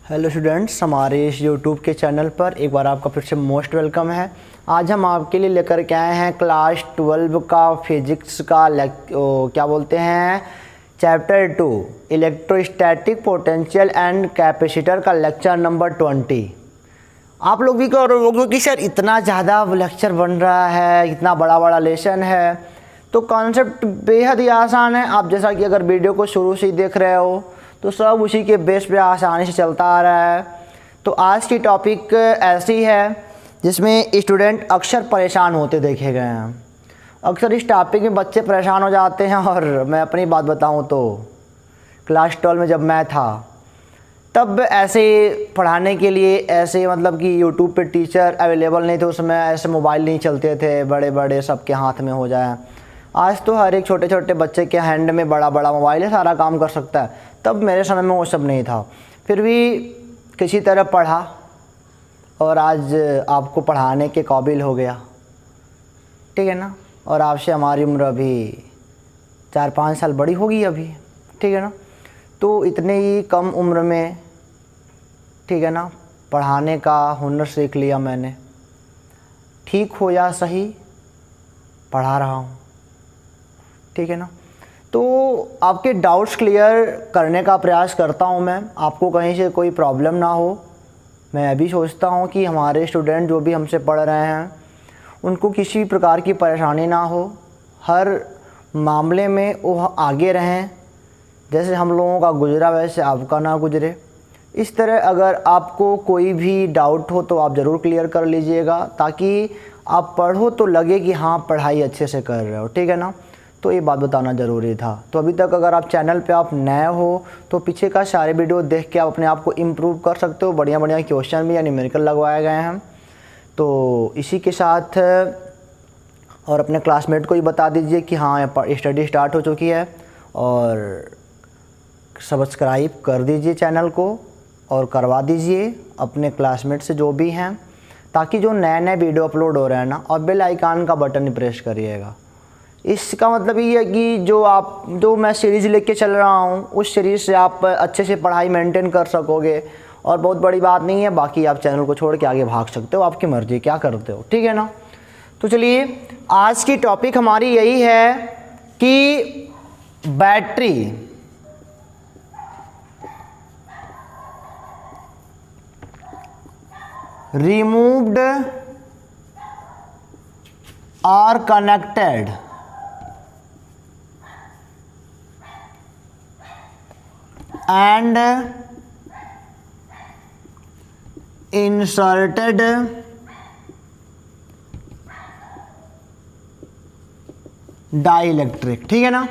Hello students, हमारे इस YouTube के चैनल पर एक बार आपका फिर से मोस्ट वेलकम है। आज हम आपके लिए लेकर के आए हैं क्लास 12 का फिजिक्स का क्या बोलते हैं chapter 2 electrostatic potential and capacitor का लेक्चर नंबर 20। आप लोग भी कहोगे कि सर इतना ज़्यादा लेक्चर बन रहा है, इतना बड़ा बड़ा लेसन है, तो कॉन्सेप्ट बेहद ही आसान है। आप जैसा कि अगर वीडियो को शुरू से ही देख रहे हो तो सब उसी के बेस पे आसानी से चलता आ रहा है। तो आज की टॉपिक ऐसी है जिसमें स्टूडेंट अक्सर परेशान होते देखे गए हैं। अक्सर इस टॉपिक में बच्चे परेशान हो जाते हैं। और मैं अपनी बात बताऊं तो क्लास 12 में जब मैं था तब ऐसे पढ़ाने के लिए ऐसे मतलब कि यूट्यूब पे टीचर अवेलेबल नहीं थे। उस समय ऐसे मोबाइल नहीं चलते थे बड़े बड़े सबके हाथ में हो जाए। आज तो हर एक छोटे छोटे बच्चे के हैंड में बड़ा बड़ा मोबाइल है, सारा काम कर सकता है। तब मेरे समय में वो सब नहीं था, फिर भी किसी तरह पढ़ा और आज आपको पढ़ाने के काबिल हो गया, ठीक है ना। और आपसे हमारी उम्र अभी 4-5 साल बड़ी होगी अभी, ठीक है ना। तो इतने ही कम उम्र में, ठीक है ना, पढ़ाने का हुनर सीख लिया मैंने। ठीक हो या सही पढ़ा रहा हूँ, ठीक है ना। तो आपके डाउट्स क्लियर करने का प्रयास करता हूँ मैं, आपको कहीं से कोई प्रॉब्लम ना हो। मैं भी सोचता हूँ कि हमारे स्टूडेंट जो भी हमसे पढ़ रहे हैं उनको किसी प्रकार की परेशानी ना हो, हर मामले में वो आगे रहें। जैसे हम लोगों का गुजरा वैसे आपका ना गुजरे। इस तरह अगर आपको कोई भी डाउट हो तो आप ज़रूर क्लियर कर लीजिएगा, ताकि आप पढ़ो तो लगे कि हाँ पढ़ाई अच्छे से कर रहे हो, ठीक है ना। तो ये बात बताना ज़रूरी था। तो अभी तक अगर आप चैनल पे आप नए हो तो पीछे का सारे वीडियो देख के आप अपने आप को इम्प्रूव कर सकते हो। बढ़िया बढ़िया क्वेश्चन भी या न्यूमेरिकल लगवाए गए हैं। तो इसी के साथ और अपने क्लासमेट को ही बता दीजिए कि हाँ स्टडी स्टार्ट हो चुकी है, और सब्सक्राइब कर दीजिए चैनल को और करवा दीजिए अपने क्लासमेट से जो भी हैं, ताकि जो नए नए वीडियो अपलोड हो रहे हैं ना, और बेल आइकन का बटन प्रेस करिएगा। इसका मतलब ये है कि जो मैं सीरीज़ लेके चल रहा हूँ उस सीरीज़ से आप अच्छे से पढ़ाई मेंटेन कर सकोगे। और बहुत बड़ी बात नहीं है, बाकी आप चैनल को छोड़ के आगे भाग सकते हो, आपकी मर्ज़ी क्या करते हो, ठीक है ना। तो चलिए आज की टॉपिक हमारी यही है कि बैटरी रिमूव्ड और कनेक्टेड and inserted डाइइलेक्ट्रिक, ठीक है ना।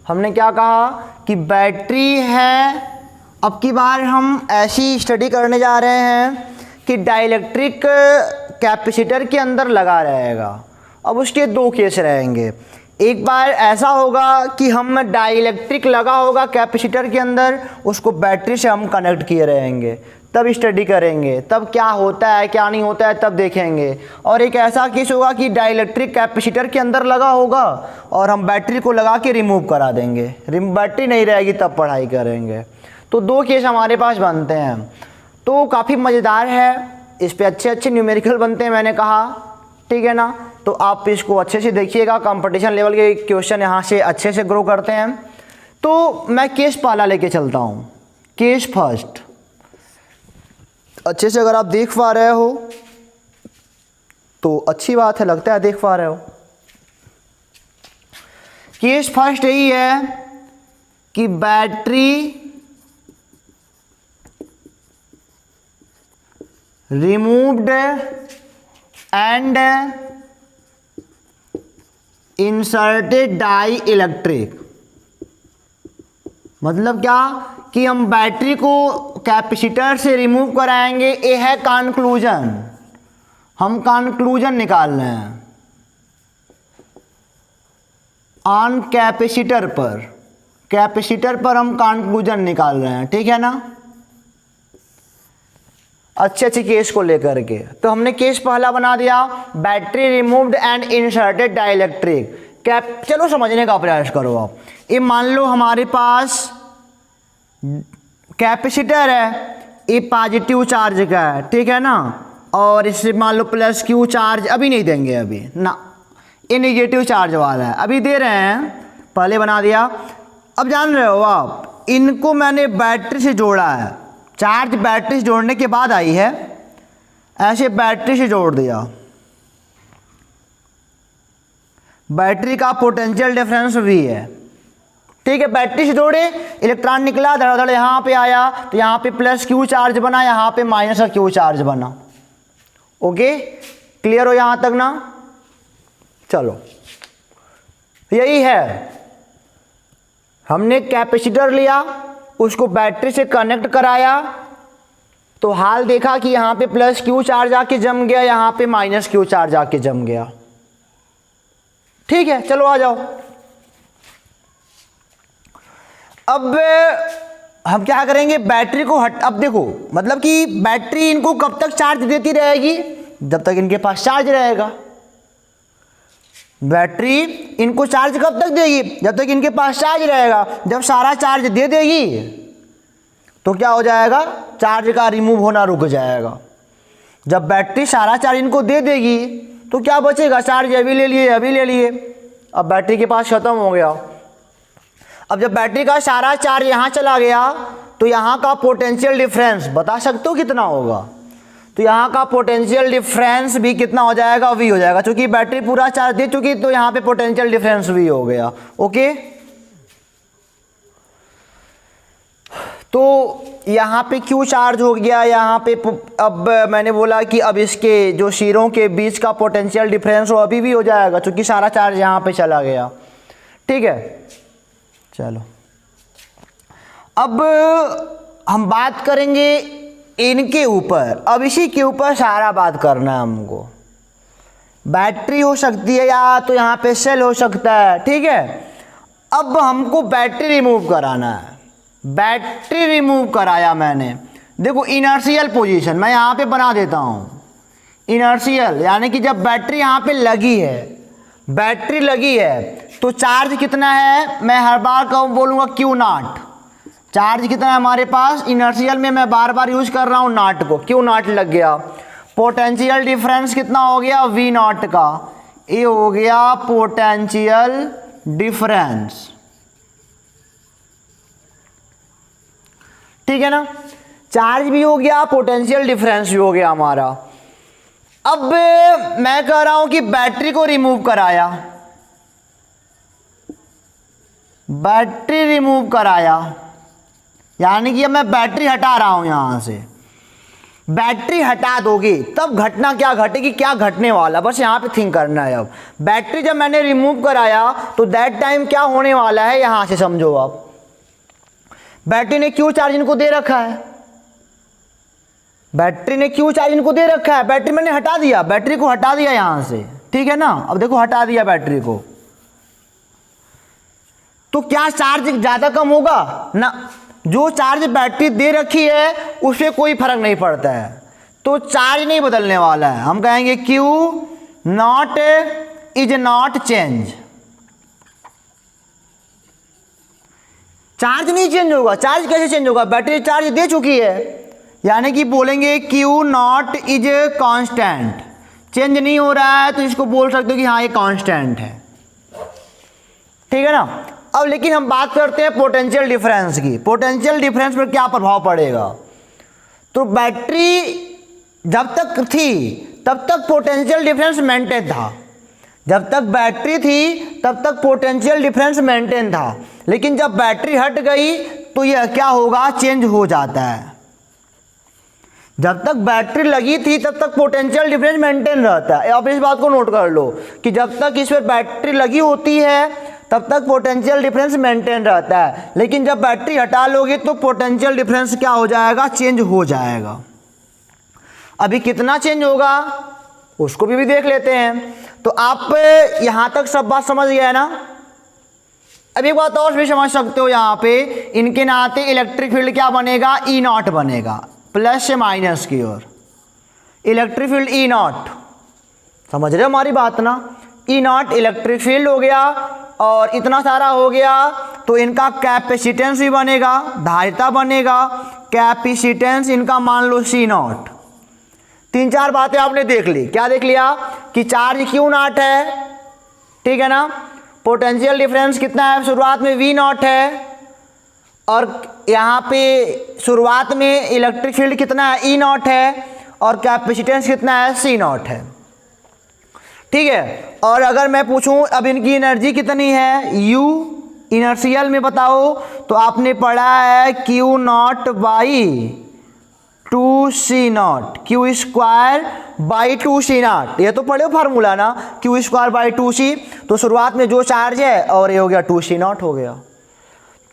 हमने क्या कहा कि बैटरी है। अब की बार हम ऐसी स्टडी करने जा रहे हैं कि डाइइलेक्ट्रिक कैपेसिटर के अंदर लगा रहेगा। अब उसके दो केस रहेंगे। एक बार ऐसा होगा कि हम डाइइलेक्ट्रिक लगा होगा कैपेसिटर के अंदर, उसको बैटरी से हम कनेक्ट किए रहेंगे, तब स्टडी करेंगे, तब क्या होता है क्या नहीं होता है तब देखेंगे। और एक ऐसा केस होगा कि डाइइलेक्ट्रिक कैपेसिटर के अंदर लगा होगा और हम बैटरी को लगा के रिमूव करा देंगे, बैटरी नहीं रहेगी तब पढ़ाई करेंगे। तो दो केस हमारे पास बनते हैं। तो काफ़ी मज़ेदार है, इस पर अच्छे अच्छे न्यूमेरिकल बनते हैं मैंने कहा, ठीक है ना। तो आप इसको अच्छे से देखिएगा, कंपटीशन लेवल के क्वेश्चन यहाँ से अच्छे से ग्रो करते हैं। तो मैं केस पहला लेके चलता हूँ, केस फर्स्ट। अच्छे से अगर आप देख पा रहे हो तो अच्छी बात है, लगता है देख पा रहे हो। केस फर्स्ट यही है कि battery removed and inserted dielectric. मतलब क्या कि हम बैटरी को कैपेसिटर से रिमूव कराएंगे, ये है कंक्लूजन। हम कंक्लूजन निकाल रहे हैं ऑन कैपेसिटर पर हम कंक्लूजन निकाल रहे हैं, ठीक है ना। अच्छे अच्छे केस को लेकर के तो हमने केस पहला बना दिया, battery removed and inserted dielectric. चलो समझने का प्रयास करो आप। ये मान लो हमारे पास कैपेसिटर है, ये पॉजिटिव चार्ज का है, ठीक है ना, और इससे मान लो प्लस क्यू चार्ज अभी नहीं देंगे अभी ना, ये नेगेटिव चार्ज वाला है, अभी दे रहे हैं, पहले बना दिया। अब जान रहे हो आप, इनको मैंने बैटरी से जोड़ा है, चार्ज बैटरी से जोड़ने के बाद आई है, ऐसे बैटरी से जोड़ दिया, बैटरी का पोटेंशियल डिफरेंस V है, ठीक है। बैटरी से जोड़े, इलेक्ट्रॉन निकला, धड़ाधड़ यहाँ पे आया, तो यहाँ पे प्लस क्यू चार्ज बना, यहाँ पे माइनस का क्यू चार्ज बना। ओके, क्लियर हो यहाँ तक ना? चलो, यही है, हमने कैपेसिटर लिया, उसको बैटरी से कनेक्ट कराया, तो हाल देखा कि यहाँ पे प्लस क्यू चार्ज आके जम गया, यहाँ पे माइनस क्यू चार्ज आके जम गया, ठीक है। चलो आ जाओ, अब हम क्या करेंगे, बैटरी को अब देखो, मतलब कि बैटरी इनको कब तक चार्ज देती रहेगी, जब तक इनके पास चार्ज रहेगा। बैटरी इनको चार्ज कब तक देगी, जब तक इनके पास चार्ज रहेगा। जब सारा चार्ज दे देगी तो क्या हो जाएगा, चार्ज का रिमूव होना रुक जाएगा। जब बैटरी सारा चार्ज इनको दे देगी तो क्या बचेगा, चार्ज अभी ले लिए, अभी ले लिए, अब बैटरी के पास खत्म हो गया। अब जब बैटरी का सारा चार्ज यहाँ चला गया तो यहाँ का पोटेंशियल डिफरेंस बता सकते हो कितना होगा, तो यहाँ का पोटेंशियल डिफरेंस भी कितना हो जाएगा, V हो जाएगा, क्योंकि बैटरी पूरा चार्ज दे चुकी, तो यहाँ पे पोटेंशियल डिफरेंस V हो गया। ओके, तो यहाँ पे Q चार्ज हो गया, यहाँ पे अब मैंने बोला कि अब इसके जो सिरों के बीच का पोटेंशियल डिफरेंस हो अभी भी हो जाएगा, क्योंकि सारा चार्ज यहाँ पे चला गया, ठीक है। चलो, अब हम बात करेंगे इनके ऊपर, अब इसी के ऊपर सारा बात करना है हमको। बैटरी हो सकती है या तो यहाँ पे सेल हो सकता है, ठीक है। अब हमको बैटरी रिमूव कराना है, बैटरी रिमूव कराया मैंने, देखो इनर्शियल पोजीशन मैं यहाँ पे बना देता हूँ, इनर्शियल यानी कि जब बैटरी यहाँ पे लगी है, बैटरी लगी है तो चार्ज कितना है, मैं हर बार कहूँ बोलूँगा Q0, चार्ज कितना है हमारे पास, इनर्शियल में मैं बार बार यूज कर रहा हूँ नॉट को, Q0 लग गया। पोटेंशियल डिफरेंस कितना हो गया, V0 का, ये हो गया पोटेंशियल डिफरेंस, ठीक है ना। चार्ज भी हो गया, पोटेंशियल डिफरेंस भी हो गया हमारा। अब मैं कह रहा हूं कि बैटरी को रिमूव कराया, बैटरी रिमूव कराया, यानी कि अब मैं बैटरी हटा रहा हूं यहां से। बैटरी हटा दोगे तब घटना क्या घटेगी, क्या घटने वाला, बस यहां पे थिंक करना है। अब बैटरी जब मैंने रिमूव कराया तो दैट टाइम क्या होने वाला है, यहां से समझो आप। बैटरी ने क्यू चार्ज इनको दे रखा है, बैटरी ने क्यू चार्ज इनको दे रखा है, बैटरी मैंने हटा दिया, बैटरी को हटा दिया यहां से, ठीक है ना। अब देखो हटा दिया बैटरी को, तो क्या चार्ज ज्यादा कम होगा ना, जो चार्ज बैटरी दे रखी है उससे कोई फर्क नहीं पड़ता है, तो चार्ज नहीं बदलने वाला है। हम कहेंगे Q0 is not change, charge नहीं चेंज होगा। चार्ज कैसे चेंज होगा, बैटरी चार्ज दे चुकी है, यानी कि बोलेंगे Q0 इज कांस्टेंट, चेंज नहीं हो रहा है तो इसको बोल सकते हो कि हाँ ये कांस्टेंट है, ठीक है ना। अब लेकिन हम बात करते हैं पोटेंशियल डिफरेंस की, पोटेंशियल डिफरेंस पर क्या प्रभाव पड़ेगा। तो बैटरी जब तक थी तब तक पोटेंशियल डिफरेंस मेंटेन था, जब तक बैटरी थी तब तक पोटेंशियल डिफरेंस मेंटेन था, लेकिन जब बैटरी हट गई तो यह क्या होगा, चेंज हो जाता है। जब तक बैटरी लगी थी तब तक पोटेंशियल डिफरेंस मेंटेन रहता है। अब इस बात को नोट कर लो कि जब तक इस पर बैटरी लगी होती है तब तक पोटेंशियल डिफरेंस मेंटेन रहता है, लेकिन जब बैटरी हटा लोगे तो पोटेंशियल डिफरेंस क्या हो जाएगा, चेंज हो जाएगा। अभी कितना चेंज होगा उसको भी देख लेते हैं। तो आप यहां तक सब बात समझ गए ना। अब एक बात और भी समझ सकते हो, यहाँ पे इनके नाते इलेक्ट्रिक फील्ड क्या बनेगा, E0 बनेगा, प्लस से माइनस की ओर इलेक्ट्रिक फील्ड E0, समझ रहे हो हमारी बात ना। E0 इलेक्ट्रिक फील्ड हो गया, और इतना सारा हो गया तो इनका कैपेसिटेंस भी बनेगा, धारिता बनेगा, कैपेसिटेंस इनका मान लो सी नॉट। 3-4 बातें आपने देख ली। क्या देख लिया कि चार्ज क्यू नॉट है, ठीक है ना, पोटेंशियल डिफरेंस कितना है शुरुआत में वी नॉट है, और यहाँ पे शुरुआत में इलेक्ट्रिक फील्ड कितना है ई नॉट है, और कैपेसिटेंस कितना है सी नॉट है, ठीक है। और अगर मैं पूछूं अब इनकी एनर्जी कितनी है यू इनर्शियल में बताओ, तो आपने पढ़ा है Q not by 2 C0, Q square by 2 C0, ये तो पढ़े हो फार्मूला ना, क्यू स्क्वायर बाई 2C। तो शुरुआत में जो चार्ज है और ये हो गया 2 C0 हो गया।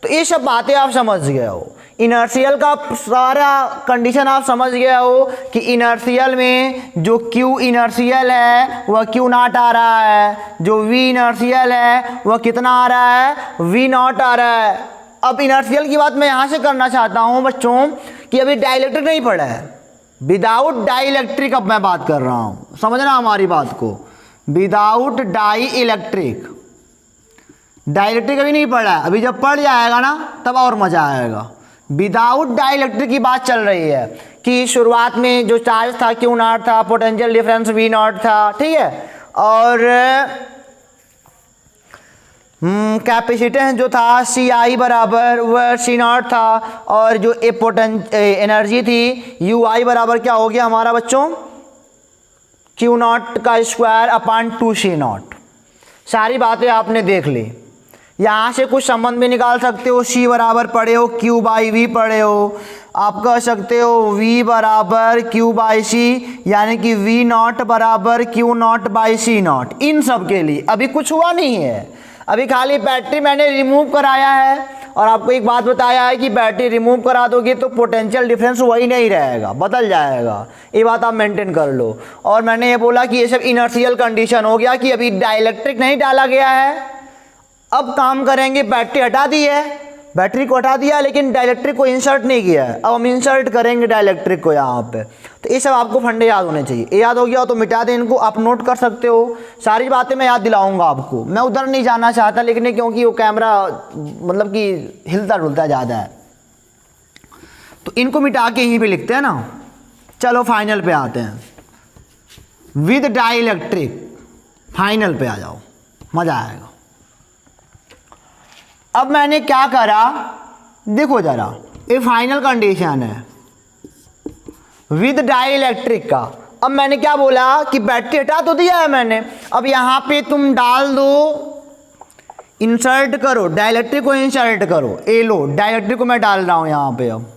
तो ये सब बातें आप समझ गए हो, इनर्शियल का सारा कंडीशन आप समझ गए हो कि इनर्शियल में जो क्यू इनर्शियल है वह क्यू नॉट आ रहा है, जो वी इनर्शियल है वह कितना आ रहा है वी नॉट आ रहा है। अब इनर्शियल की बात मैं यहाँ से करना चाहता हूँ बच्चों कि अभी डाइलेक्ट्रिक नहीं पढ़ा है, विदाउट डाइलेक्ट्रिक अब मैं बात कर रहा हूँ, समझना हमारी बात को, विदाउट डाई इलेक्ट्रिक। डाइलेक्ट्रिक अभी नहीं पढ़ा है, अभी जब पढ़ जाएगा ना तब और मजा आएगा। विदाउट डाइलेक्ट्रिक की बात चल रही है कि शुरुआत में जो चार्ज था क्यू नॉट था, पोटेंशियल डिफरेंस वी नॉट था, ठीक है, और कैपेसिटेंस जो था सी आई बराबर वह सी नॉट था, और जो एनर्जी थी यू आई बराबर क्या हो गया हमारा बच्चों क्यू नॉट का स्क्वायर अपॉन 2 C0। सारी बातें आपने देख ली। यहाँ से कुछ संबंध भी निकाल सकते हो, सी बराबर पढ़े हो क्यू बाई वी पढ़े हो, आप कह सकते हो वी बराबर क्यू बाई सी, यानी कि वी नॉट बराबर Q not by C not. इन सब के लिए अभी कुछ हुआ नहीं है, अभी खाली बैटरी मैंने रिमूव कराया है, और आपको एक बात बताया है कि बैटरी रिमूव करा दोगे तो पोटेंशियल डिफरेंस वही नहीं रहेगा, बदल जाएगा, ये बात आप मेंटेन कर लो। और मैंने ये बोला कि ये सब इनर्शियल कंडीशन हो गया कि अभी डाइलेक्ट्रिक नहीं डाला गया है। अब काम करेंगे, बैटरी हटा दी है, बैटरी को हटा दिया लेकिन डाइलेक्ट्रिक को इंसर्ट नहीं किया है, अब हम इंसर्ट करेंगे डाइलेक्ट्रिक को यहाँ पे। तो ये सब आपको फंडे याद होने चाहिए, ये याद हो गया तो मिटा दें इनको, आप नोट कर सकते हो, सारी बातें मैं याद दिलाऊंगा आपको। मैं उधर नहीं जाना चाहता लेकिन क्योंकि वो कैमरा मतलब कि हिलता डुलता ज़्यादा है, तो इनको मिटा के यहीं पर लिखते हैं ना। चलो फाइनल पे आते हैं, विद डाइलेक्ट्रिक फाइनल पे आ जाओ, मज़ा आएगा। अब मैंने क्या करा देखो जरा, ये फाइनल कंडीशन है विद डाइलेक्ट्रिक का। अब मैंने क्या बोला कि बैटरी हटा तो दिया है मैंने, अब यहाँ पे तुम डाल दो, इंसर्ट करो डाइलेक्ट्रिक को, इंसर्ट करो, ए लो डाइलेक्ट्रिक को मैं डाल रहा हूँ यहाँ पे। अब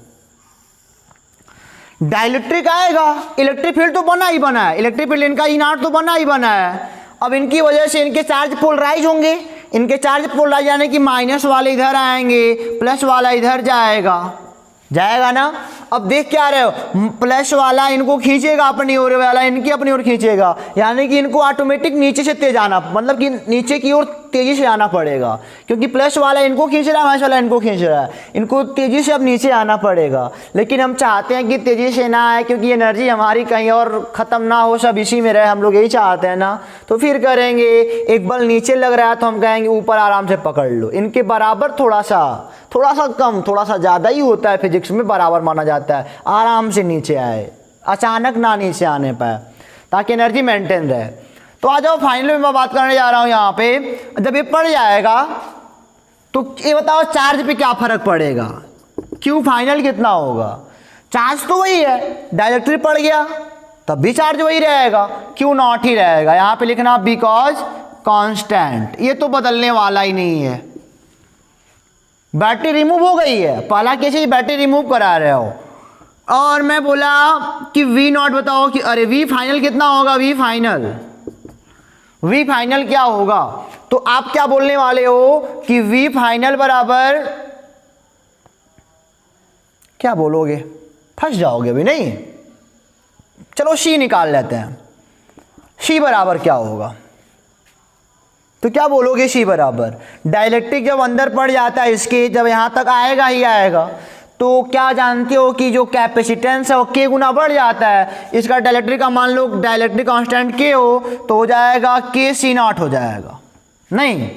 डाइलेक्ट्रिक आएगा, इलेक्ट्रिक फील्ड तो बना ही बना है, इलेक्ट्रिक फील्ड इनका ई नॉट तो बना ही बना है। अब इनकी वजह से इनके चार्ज पोलराइज होंगे, इनके चार्ज पोलराइज यानी कि माइनस वाले इधर आएंगे, प्लस वाला इधर जाएगा ना। अब देख क्या रहे हो, प्लस वाला इनको खींचेगा अपनी ओर, वाला इनकी अपनी ओर खींचेगा, यानी कि इनको ऑटोमेटिक नीचे से तेज आना, मतलब कि नीचे की ओर तेजी से आना पड़ेगा, क्योंकि प्लस वाला इनको खींच रहा है, माइनस वाला इनको खींच रहा है, इनको तेजी से अब नीचे आना पड़ेगा। लेकिन हम चाहते हैं कि तेजी से ना आए, क्योंकि एनर्जी हमारी कहीं और ख़त्म ना हो, सब इसी में रहे, हम लोग यही चाहते हैं ना। तो फिर करेंगे, एक बल नीचे लग रहा है तो हम कहेंगे ऊपर आराम से पकड़ लो, इनके बराबर थोड़ा सा कम, थोड़ा सा ज़्यादा ही होता है, फिजिक्स में बराबर माना जाता है, आराम से नीचे आए, अचानक ना नीचे आने पाए, ताकि एनर्जी मेंटेन रहे। तो आ जाओ फाइनल में मैं बात करने जा रहा हूँ यहाँ पे। जब ये पड़ जाएगा तो ये बताओ चार्ज पे क्या फर्क पड़ेगा, क्यू फाइनल कितना होगा, चार्ज तो वही है, डाइलेक्ट्रिक पड़ गया तब भी चार्ज वही रहेगा, क्यू नॉट ही रहेगा। यहाँ पे लिखना बिकॉज कांस्टेंट, ये तो बदलने वाला ही नहीं है। बैटरी रिमूव हो गई है, पहला कैसे बैटरी रिमूव करा रहे हो, और मैं बोला कि वी नॉट बताओ कि अरे वी फाइनल कितना होगा, वी फाइनल क्या होगा। तो आप क्या बोलने वाले हो कि वी फाइनल बराबर क्या बोलोगे, फंस जाओगे भी नहीं। चलो सी निकाल लेते हैं, सी बराबर क्या होगा, तो क्या बोलोगे सी बराबर, डाइलेक्ट्रिक जब अंदर पड़ जाता है इसके, जब यहां तक आएगा ही आएगा, तो क्या जानते हो कि जो कैपेसिटेंस है वो के गुना बढ़ जाता है। इसका डाइलेक्ट्रिक का मान लो डाइलेक्ट्रिक कांस्टेंट के हो तो हो जाएगा के सी नॉट हो जाएगा, नहीं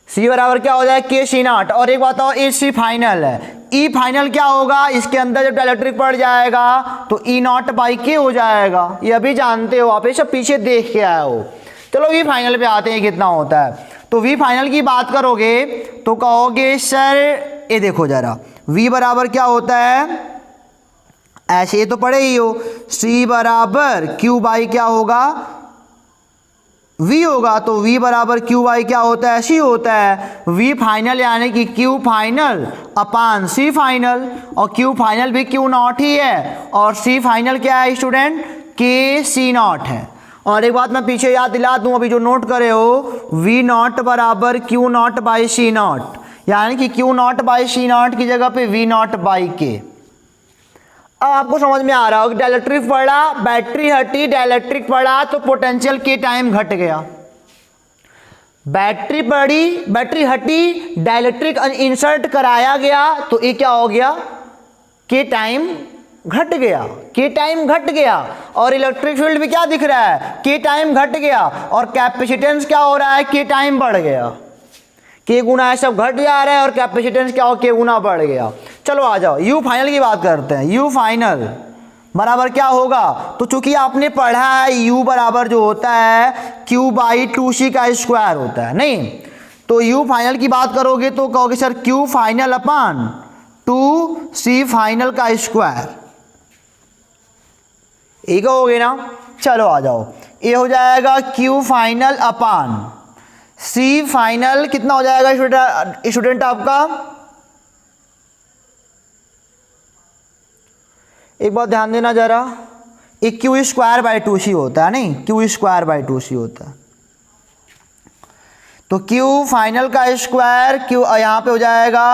सी बराबर क्या हो जाएगा के सी नॉट। और एक बताओ ए सी फाइनल है, ई फाइनल क्या होगा, इसके अंदर जब डाइलेक्ट्रिक पड़ जाएगा तो ई नॉट बाई के हो जाएगा। ये अभी जानते हो आप, ये सब पीछे देख के आए हो। चलो वी फाइनल पे आते हैं कितना होता है। तो वी फाइनल की बात करोगे तो कहोगे सर ये देखो जरा, वी बराबर क्या होता है, ऐसे ये तो पढ़े ही हो, सी बराबर क्यू बाई क्या होगा, V होगा। तो V बराबर क्यू बाई क्या होता है, ऐसी होता है। V फाइनल यानी कि क्यू फाइनल अपान C फाइनल, और क्यू फाइनल भी क्यू नॉट ही है, और C फाइनल क्या है स्टूडेंट, के सी नॉट है। और एक बात मैं पीछे याद दिला दूं, अभी जो नोट करे हो, V नॉट बराबर Q not by C naught, यानी कि Q not by C naught की जगह पे V नॉट बाई के। अब आपको समझ में आ रहा होगा, डाइलेक्ट्रिक पड़ा, बैटरी हटी, डाइलेक्ट्रिक पड़ा तो पोटेंशियल के टाइम घट गया। बैटरी पड़ी, बैटरी हटी, डाइलेक्ट्रिक इंसर्ट कराया गया तो ये क्या हो गया, के टाइम घट गया, के टाइम घट गया। और इलेक्ट्रिक फील्ड में क्या दिख रहा है, के टाइम घट गया। और कैपेसिटेंस क्या हो रहा है, के टाइम बढ़ गया, के गुना है सब घट जा रहा है, और कैपेसिटेंस क्या हो, के गुना बढ़ गया। चलो आ जाओ यू फाइनल की बात करते हैं। यू फाइनल बराबर क्या होगा, तो चूंकि आपने पढ़ा है यू बराबर जो होता है क्यू बाई 2c का स्क्वायर होता है, नहीं तो यू फाइनल की बात करोगे तो कहोगे सर क्यू फाइनल अपान 2c फाइनल का स्क्वायर, ये कहोगे ना। चलो आ जाओ, ये हो जाएगा क्यू फाइनल अपान सी फाइनल, कितना हो जाएगा स्टूडेंट आपका, एक बात ध्यान देना जरा, ये क्यू स्क्वायर बाई 2c होता है, नहीं क्यू स्क्वायर बाई 2c होता है। तो क्यू फाइनल का स्क्वायर क्यू यहां पे हो जाएगा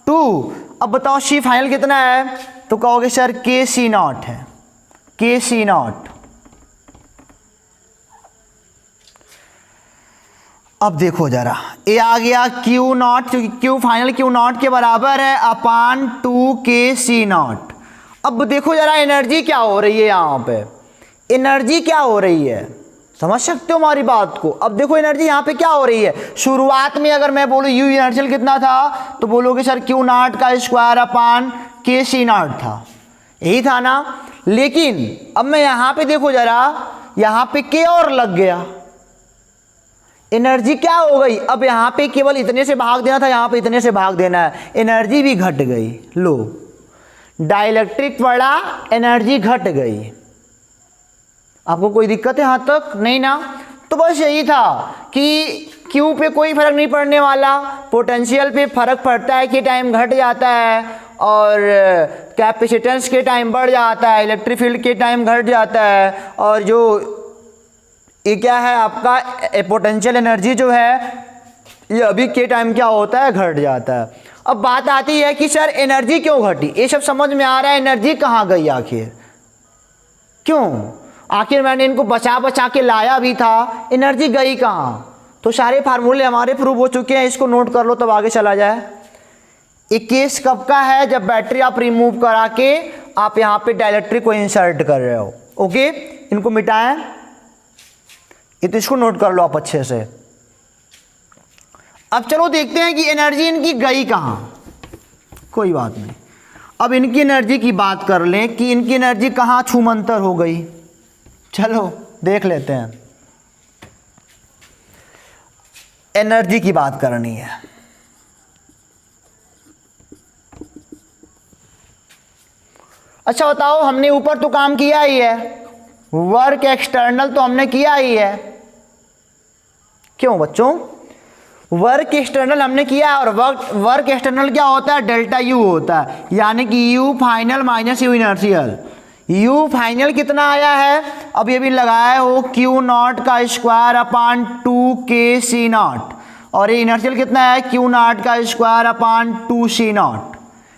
2। अब बताओ सी फाइनल कितना है, तो कहोगे सर के सी नॉट है, के सी नॉट। अब देखो जरा, ये आ गया क्यू नॉट, क्योंकि क्यू फाइनल क्यू नॉट के बराबर है अपान 2 के सी नॉट। अब देखो जरा एनर्जी क्या हो रही है, यहाँ पे एनर्जी क्या हो रही है, समझ सकते हो हमारी बात को। अब देखो एनर्जी यहाँ पे क्या हो रही है, शुरुआत में अगर मैं बोलूँ यू इनर्शियल कितना था तो बोलोगे सर क्यू नॉट का स्क्वायर अपान के सी नॉट था, यही था ना। लेकिन अब मैं यहाँ पे देखो जरा, यहाँ पे के और लग गया, एनर्जी क्या हो गई, अब यहाँ पे केवल इतने से भाग देना था, यहाँ पे इतने से भाग देना है, एनर्जी भी घट गई। लो डाइलेक्ट्रिक पड़ा, एनर्जी घट गई। आपको कोई दिक्कत है यहाँ तक, नहीं ना। तो बस यही था कि क्यू पे कोई फर्क नहीं पड़ने वाला, पोटेंशियल पे फर्क पड़ता है कि टाइम घट जाता है, और कैपेसिटेंस के टाइम बढ़ जाता है, इलेक्ट्रिक फील्ड के टाइम घट जाता है, और जो ये क्या है आपका पोटेंशियल एनर्जी जो है ये अभी के टाइम क्या होता है, घट जाता है। अब बात आती है कि सर एनर्जी क्यों घटी, ये सब समझ में आ रहा है, एनर्जी कहाँ गई आखिर, क्यों, आखिर मैंने इनको बचा बचा के लाया भी था, एनर्जी गई कहाँ। तो सारे फार्मूले हमारे प्रूव हो चुके हैं, इसको नोट कर लो तब आगे चला जाए। एक केस कब का है, जब बैटरी आप रिमूव करा के आप यहाँ पे डाइलेक्ट्रिक को इंसर्ट कर रहे हो। ओके, इनको मिटाएं, ये तो इसको नोट कर लो आप अच्छे से। अब चलो देखते हैं कि एनर्जी इनकी गई कहाँ, कोई बात नहीं। अब इनकी एनर्जी की बात कर लें कि इनकी एनर्जी कहाँ छूमंतर हो गई, चलो देख लेते हैं। एनर्जी की बात करनी है। अच्छा बताओ, हमने ऊपर तो काम किया ही है, वर्क एक्सटर्नल तो हमने किया ही है, क्यों बच्चों, वर्क एक्सटर्नल हमने किया है। और वर्क एक्सटर्नल क्या होता है, डेल्टा यू होता है, यानी कि you final minus you inertial. You final कितना आया है, अब ये भी लगाया है वो क्यू नॉट का स्क्वायर अपान 2 के सी नॉट, और ये इनर्शियल कितना है, क्यू नॉट का स्क्वायर अपान 2 सी नॉट,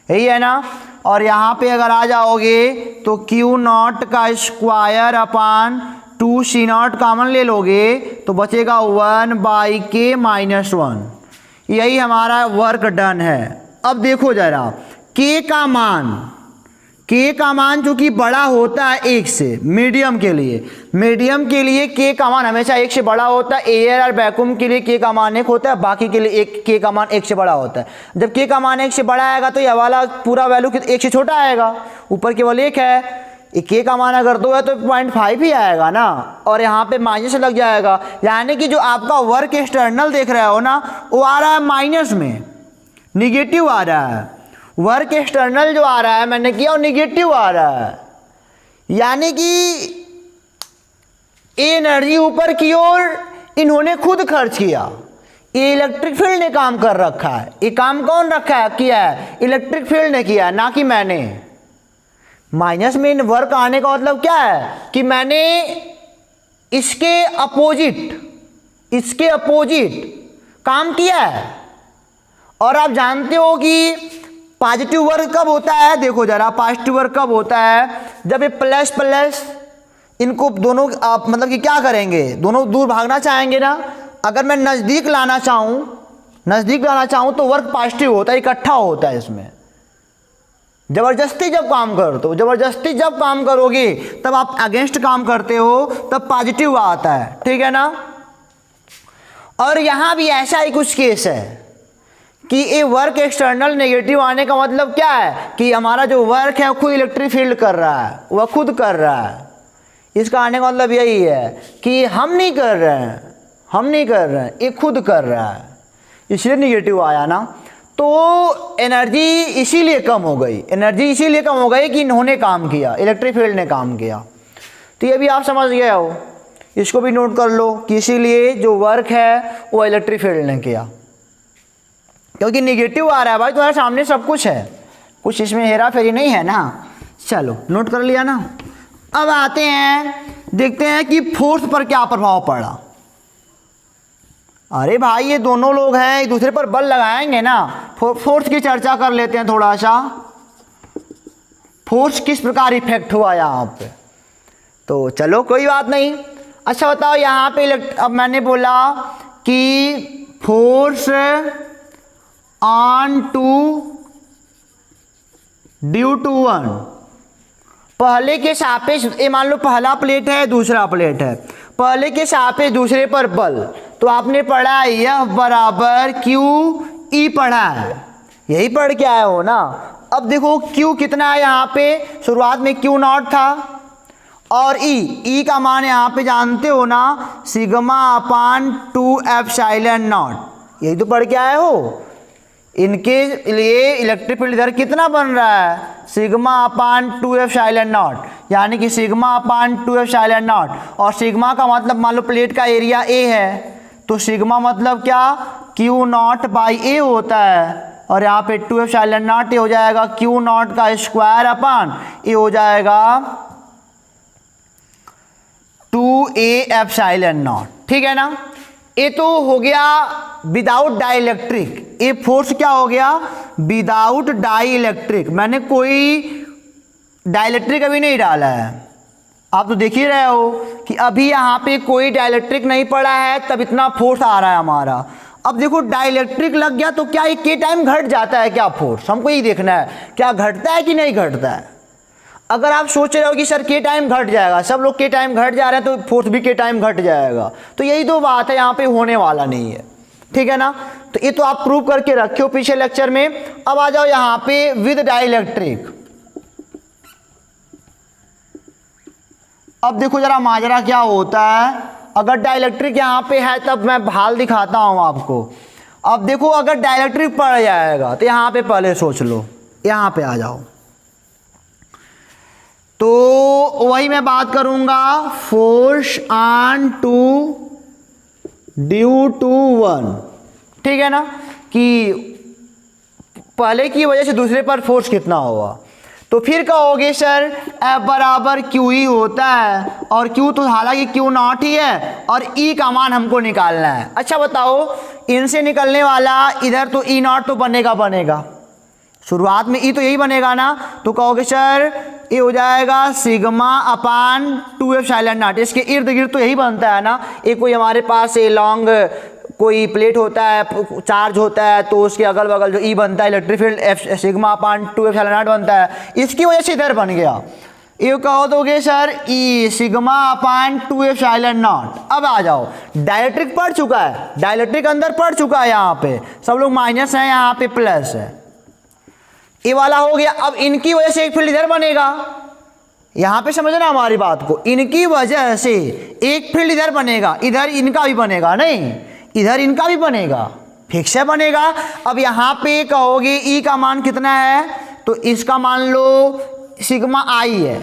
यही है ना। और यहाँ पे अगर आ जाओगे तो क्यू नॉट का square upon 2 C naught common ले लोगे तो बचेगा 1 बाई के माइनस 1, यही हमारा वर्क डन है। अब देखो जरा के का मान, के का मान चूंकि बड़ा होता है एक से, मीडियम के लिए के का मान हमेशा एक से बड़ा होता है। एयर और वैक्यूम के लिए के का मान एक होता है, बाकी के लिए एक के का मान एक से बड़ा होता है। जब के का मान एक से बड़ा आएगा तो यह वाला पूरा वैल्यू एक से छोटा आएगा, ऊपर केवल एक है। के का मान अगर 2 है तो 0.5 ही आएगा ना, और यहाँ पे माइनस लग जाएगा, यानी कि जो आपका वर्क एक्सटर्नल देख रहे हो ना वो आ रहा है माइनस में, निगेटिव आ रहा है। वर्क एक्सटर्नल जो आ रहा है मैंने किया और निगेटिव आ रहा है, यानी कि एनर्जी ऊपर की ओर इन्होंने खुद खर्च किया। ये इलेक्ट्रिक फील्ड ने काम कर रखा है। ये काम कौन रखा है, किया है इलेक्ट्रिक फील्ड ने किया है, ना कि मैंने। माइनस में वर्क आने का मतलब क्या है कि मैंने इसके अपोजिट काम किया है। और आप जानते हो कि पॉजिटिव वर्क कब होता है, देखो जरा पॉजिटिव वर्क कब होता है, जब ये प्लस प्लस इनको दोनों आप मतलब कि क्या करेंगे, दोनों दूर भागना चाहेंगे ना। अगर मैं नज़दीक लाना चाहूँ तो वर्क पॉजिटिव होता है, इकट्ठा होता है इसमें। जबरदस्ती जब काम करोगे तब आप अगेंस्ट काम करते हो, तब पॉजिटिव आता है, ठीक है ना। और यहाँ भी ऐसा ही कुछ केस है कि ये वर्क एक्सटर्नल नेगेटिव आने का मतलब क्या है कि हमारा जो वर्क है वो खुद इलेक्ट्रिक फील्ड कर रहा है, वह खुद कर रहा है। इसका आने का मतलब यही है कि हम नहीं कर रहे हैं, ये खुद कर रहा है, इसलिए नेगेटिव आया ना। तो एनर्जी इसीलिए कम हो गई कि इन्होंने काम किया, इलेक्ट्रिक फील्ड ने काम किया। तो ये भी आप समझ गए हो, इसको भी नोट कर लो कि इसीलिए जो वर्क है वो इलेक्ट्रिक फील्ड ने किया, क्योंकि निगेटिव आ रहा है भाई, तुम्हारे सामने सब कुछ है, कुछ इसमें हेरा फेरी नहीं है ना। चलो नोट कर लिया ना। अब आते हैं, देखते हैं कि फोर्स पर क्या प्रभाव पड़ा। अरे भाई ये दोनों लोग हैं, एक दूसरे पर बल लगाएंगे ना। फोर्स की चर्चा कर लेते हैं थोड़ा सा, फोर्स किस प्रकार इफेक्ट हुआ यहाँ पे। तो चलो कोई बात नहीं। अच्छा बताओ यहाँ पे अब मैंने बोला कि force on two due to one, पहले के सापेक्ष, ये मान लो पहला प्लेट है दूसरा प्लेट है, पहले के सापेक्ष दूसरे पर बल, तो आपने पढ़ा F बराबर क्यू ई पढ़ा है, यही पढ़ के आए हो ना। अब देखो Q कितना है, यहाँ पे शुरुआत में Q नॉट था, और E का मान यहाँ पे जानते हो ना, सिग्मा अपान 2 एप्सिलॉन नॉट, यही तो पढ़ के आए हो। इनके लिए इलेक्ट्रिक फील्ड इधर कितना बन रहा है, सिग्मा अपान 2 एप्सिलॉन नॉट, यानी कि सिग्मा अपान 2 एप्सिलॉन नॉट। और सिग्मा का मतलब मान लो प्लेट का एरिया ए है, तो सिग्मा मतलब क्या, क्यू नॉट बाई ए होता है, और यहाँ पे 2 एप्सिलॉन नॉट ए हो जाएगा क्यू नॉट का स्क्वायर अपान ए हो जाएगा 2a एप्सिलॉन नॉट, ठीक है ना। ये तो हो गया विदाउट डाइलेक्ट्रिक, ये फोर्स क्या हो गया, विदाउट डाइलेक्ट्रिक। मैंने कोई डाइलेक्ट्रिक अभी नहीं डाला है, आप तो देख ही रहे हो कि अभी यहाँ पे कोई डाइलेक्ट्रिक नहीं पड़ा है, तब इतना फोर्स आ रहा है हमारा। अब देखो डाइलेक्ट्रिक लग गया तो क्या ये के टाइम घट जाता है क्या फोर्स, हमको ये देखना है क्या घटता है कि नहीं घटता है। अगर आप सोच रहे हो कि सर के टाइम घट जाएगा, सब लोग के टाइम घट जा रहे हैं तो फोर्स भी के टाइम घट जाएगा, तो यही तो बात है, यहाँ पे होने वाला नहीं है, ठीक है ना। तो ये तो आप प्रूव करके रखे हो पिछले लेक्चर में। अब आ जाओ यहाँ पे विद डाइलेक्ट्रिक। अब देखो जरा माजरा क्या होता है, अगर डाइलेक्ट्रिक यहाँ पे है तब मैं भाल दिखाता हूँ आपको। अब देखो अगर डाइलेक्ट्रिक पड़ जाएगा तो यहाँ पे पहले सोच लो, यहाँ पे आ जाओ, तो वही मैं बात करूंगा force on two due to one, ठीक है ना, कि पहले की वजह से दूसरे पर फोर्स कितना हुआ। तो फिर कहोगे सर F बराबर क्यू ही होता है, और Q तो हालांकि Q नॉट ही है, और E का मान हमको निकालना है। अच्छा बताओ इनसे निकलने वाला इधर तो E नॉट तो बनेगा, शुरुआत में E तो यही बनेगा ना, तो कहोगे सर ये हो जाएगा सिग्मा अपान 2 एप्सिलॉन नॉट, इसके इर्द गिर्द तो यही बनता है ना। ये कोई हमारे पास ये लॉन्ग कोई प्लेट होता है, चार्ज होता है, तो उसके अगल बगल जो ई बनता है electric field F sigma upon 2 epsilon not बनता है, इसकी वजह से इधर बन गया। ये कहो दोगे sir E sigma upon 2 epsilon not. अब आ जाओ, डाइलेक्ट्रिक पढ़ चुका है, डाइलेक्ट्रिक अंदर पढ़ चुका है, यहाँ पे सब लोग माइनस है, यहाँ पे प्लस है, ये वाला हो गया। अब इनकी वजह से एक फील्ड इधर बनेगा, यहां पे समझना हमारी बात को, इनकी वजह से एक फील्ड इधर बनेगा, इधर इनका भी बनेगा, नहीं इधर इनका भी बनेगा, फिक्स है बनेगा। अब यहां पे कहोगे ई का मान कितना है, तो इसका मान लो सिग्मा आई है,